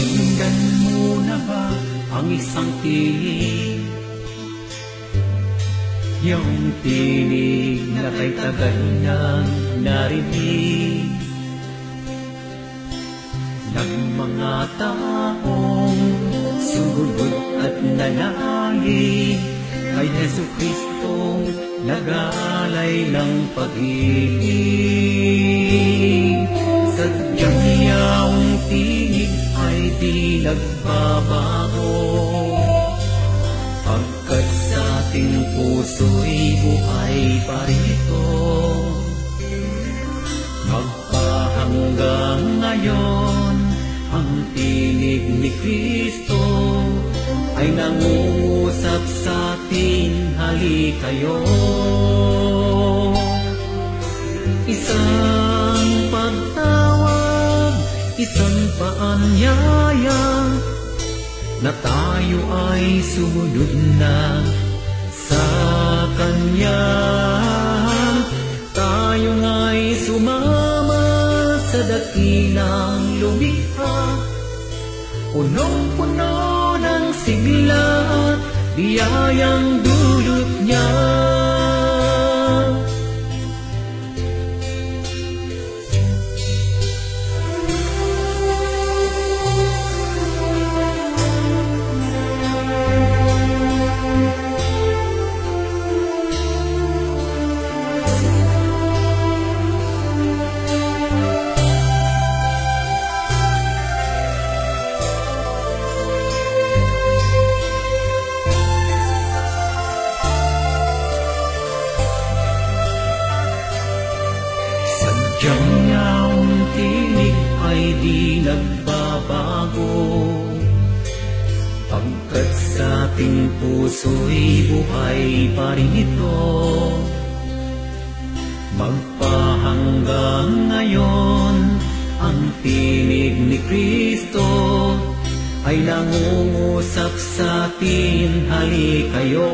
Napakinggan mo na ba ang isang tinig? Yung tinig na kay tagal nang narinig ng mga taong sumugod at nananalig kay Jesucristong nagalay ng pag-ibig. Sadyang iyang tinig ay di nagbabago, pagkat sa ating puso'y buhay pa rito. Magpahanggang ngayon, ang tinig ni Kristo ay nangungusap sa atin, halikayo. Isang pagtawag, isang paanyaya, na tayo ay sumunod na sa Kanya. Tayo nga'y sumama sa dakilang lumikha, punong-puno ng sigla at biyayang dulot niya. Sadyang iyang tinig ay di nagbabago, pagkat sa ating puso'y buhay pa rin ito. Magpahanggang ngayon, ang tinig ni Kristo ay nangungusap sa atin, halikayo.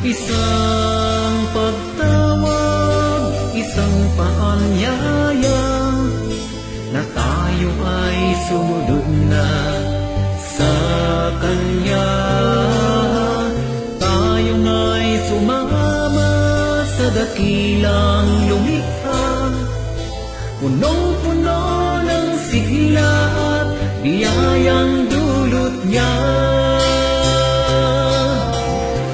Isang pagtawag, isang paanyaya, na tayo ay sumunod na sa Kanya. Tayo nga'y sumama sa dakilang lumikha, punong-puno ng sigla at biyayang dulot niya.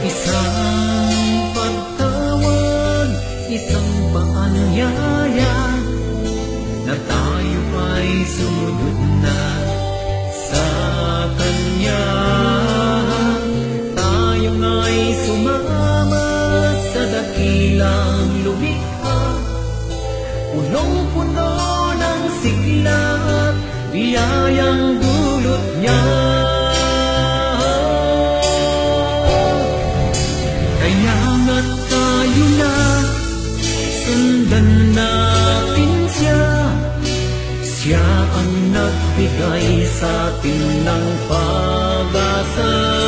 Isang pagtawag, isang paanyaya, na tayo ay sumunod na sa Kanya. Tayo nga'y sumama sa dakilang lumikha, punong-puno ng sigla at biyayang dulot niya. Kaya nga't tayo na, sundan natin siya. Siya ang nagbigay sa atin ng pag-asa.